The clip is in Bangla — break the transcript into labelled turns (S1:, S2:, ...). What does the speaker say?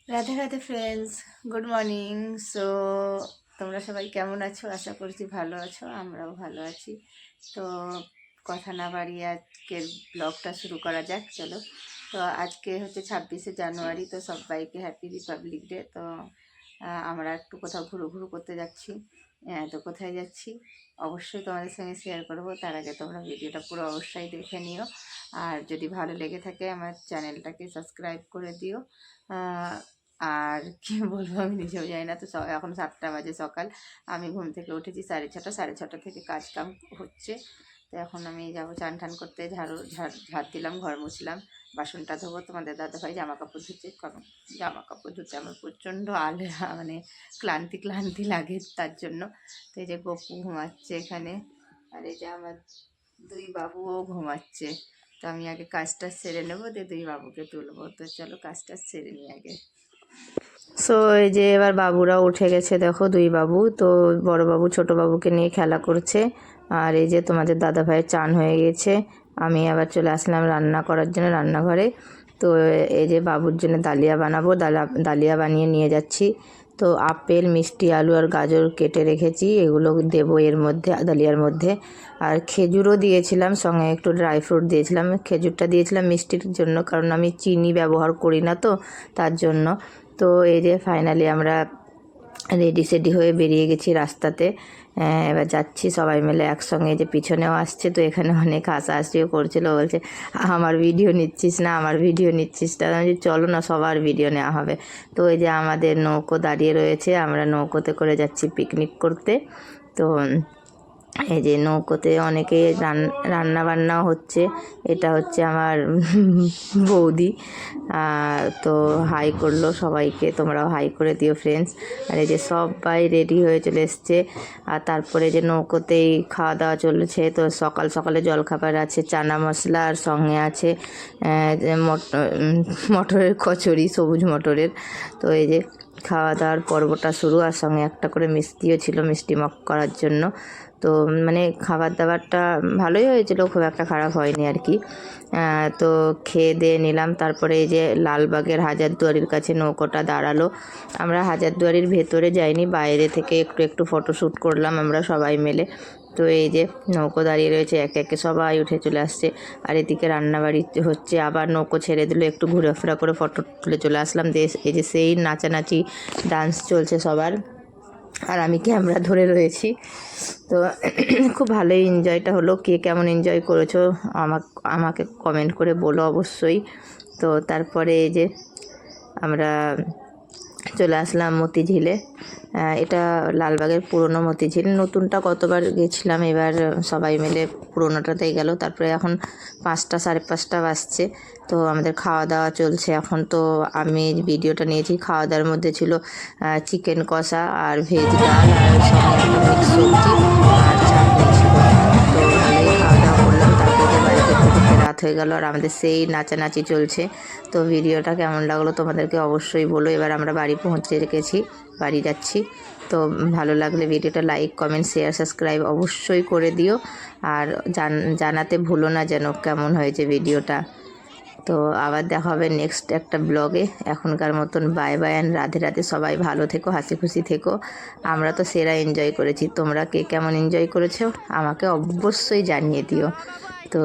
S1: Radhe Radhe friends, good morning. So তোমরা সবাই কেমন আছো? আশা করছি ভালো আছো, আমরাও ভালো আছি। তো কথা না বাড়িয়ে আজকের ব্লগটা শুরু করা যাক, চলো। তো আজকে হচ্ছে 26শে জানুয়ারি, তো সবাইকে হ্যাপি রিপাবলিক ডে। তো আমরা একটু কোথাও ঘুরু ঘুরু করতে যাচ্ছি। তো কোথায় যাচ্ছি অবশ্যই তোমাদের সঙ্গে শেয়ার করবো। তার আগে তোমরা ভিডিওটা পুরো অবশ্যই দেখে নিও, আর যদি ভালো লেগে থাকে আমার চ্যানেলটাকে সাবস্ক্রাইব করে দিও। আর কি বলবো, আমি নিজেও জানি না। তো এখন 7টা বাজে সকাল, আমি ঘুম থেকে উঠেছি 6:30, 6:30 থেকে কাজ কাম হচ্ছে। তো এখন আমি যাবো চান টান করতে, ঝাড় দিলাম, ঘর মুছলাম, বাসনটা ধোবো। তোমাদের দাদাভাই জামা কাপড় ধুচ্ছে, কারণ জামা কাপড় ধুচ্ছে আমার প্রচণ্ড মানে ক্লান্তি ক্লান্তি লাগে তার জন্য। তো এই যে গপু ঘুমাচ্ছে এখানে, আর এই যে আমার দুই বাবুও ঘুমাচ্ছে। তো আমি আগে কাজটা সেরে নেবো, দিয়ে দুই বাবুকে তুলবো। তো চলো কাজটা সেরে নিই আগে। সো এই যে এবার বাবুরা উঠে গেছে, দেখো দুই বাবু। তো বড় বাবু ছোট বাবুকে নিয়ে খেলা করছে, আর এই যে তোমাদের দাদা ভাইয়ের চান হয়ে গেছে। আমি আবার চলে আসলাম রান্না করার জন্য রান্নাঘরে। তো এই যে বাবুর জন্য ডালিয়া বানাবো, ডালিয়া বানিয়ে নিয়ে যাচ্ছি। তো আপেল, মিষ্টি আলু আর গাজর কেটে রেখেছি, এগুলো দেবো এর মধ্যে, ডালিয়ার মধ্যে। আর খেজুরও দিয়েছিলাম, সঙ্গে একটু ড্রাই ফ্রুট দিয়েছিলাম। খেজুরটা দিয়েছিলাম মিষ্টির জন্য, কারণ আমি চিনি ব্যবহার করি না, তো তার জন্য। তো এই যে ফাইনালি আমরা রেডি হয়ে বেরিয়ে গেছি রাস্তাতে। এবার যাচ্ছি সবাই মিলে একসঙ্গে। যে পিছনেও আসছে, তো এখানে অনেক হাসাহাসিও করছিল, বলছে আমার ভিডিও নিচ্ছিস না, আমার ভিডিও নিচ্ছিস না। আমি চলো না, সবার ভিডিও নেওয়া হবে। তো এই যে আমাদের নৌকো দাঁড়িয়ে রয়েছে, আমরা নৌকোতে করে যাচ্ছি পিকনিক করতে। তো এই যে নৌকোতে অনেকে রান্না বান্নাও হচ্ছে। এটা হচ্ছে আমার বৌদি। তো হাই করলো সবাইকে, তোমরাও হাই করে দিও ফ্রেন্ডস। আর এই যে সবাই রেডি হয়ে চলে এসছে। আর তারপরে যে নৌকোতেই খাওয়া দাওয়া চলেছে। তো সকাল সকালে জলখাবার আছে চানা মশলা, আর সঙ্গে আছে মটরের কচুরি, সবুজ মটরের। তো এই যে খাওয়া দাওয়ার পর্বটা শুরু, আর সঙ্গে একটা করে মিষ্টিও ছিল, মিষ্টি মুখ করার জন্য। তো মানে খাবার দাবারটা ভালোই হয়েছিল, খুব একটা খারাপ হয়নি আর কি। তো খেয়ে দিয়ে নিলাম। তারপরে এই যে লালবাগের হাজারদুয়ারির কাছে নৌকোটা দাঁড়ালো। আমরা হাজারদুয়ারির ভেতরে যাইনি, বাইরে থেকে একটু একটু ফটোশ্যুট করলাম আমরা সবাই মিলে। তো এই যে নৌকো দাঁড়িয়ে রয়েছে, একে একে সবাই উঠে চলে আসছে। আর এদিকে রান্নাবাড়ি হচ্ছে, আবার নৌকো ছেড়ে দিল, একটু ঘোরাফেরা করে ফটো তুলে চলে আসলাম। এই যে সেই নাচানাচি ডান্স চলছে সবার, আর আমি ক্যামেরা ধরে রয়েছি। তো খুব ভালোই এনজয়টা হলো। কে কেমন এনজয় করেছো আমাকে কমেন্ট করে বলো অবশ্যই। তো তারপরে এই যে আমরা চলে আসলাম মতিঝিলে। এটা লালবাগের পুরনো মতিঝিল, নতুনটা কতবার গেছিলাম, এবার সবাই মিলে পুরোনোটাতেই গেল। তারপরে এখন 5টা, 5:30 বাজছে। তো আমাদের খাওয়া দাওয়া চলছে এখন। তো আমি ভিডিওটা নিয়েছি, খাওয়া দাওয়ার মধ্যে ছিল চিকেন কষা আর ভেজ ডাল, আর সঙ্গে একটা মিক্স সবজি আর চাটনি ছিল। তো ভালোই খাওয়া দাওয়া করলাম। তারপরে যে বাড়িতে ঢুকতে রাত হয়ে গেল, আর আমাদের সেই নাচানাচি চলছে। তো ভিডিওটা কেমন লাগলো তোমাদেরকে অবশ্যই বলো। এবার আমরা বাড়ি পৌঁছে গেছি, বাড়ি যাচ্ছি। তো ভালো লাগলে ভিডিওটা লাইক, কমেন্ট, শেয়ার, সাবস্ক্রাইব অবশ্যই করে দিও। আর জানাতে ভুলো না যেন কেমন হয়েছে ভিডিওটা। তো আবার দেখা হবে নেক্সট একটা ব্লগে। এখনকার মতন bye bye and Radhe Radhe. সবাই ভালো থেকো, হাসি খুশি থেকো। আমরা তো সেরা এনজয় করেছি, তোমরা কে কেমন এনজয় করেছো আমাকে অবশ্যই জানিয়ে দিও। তো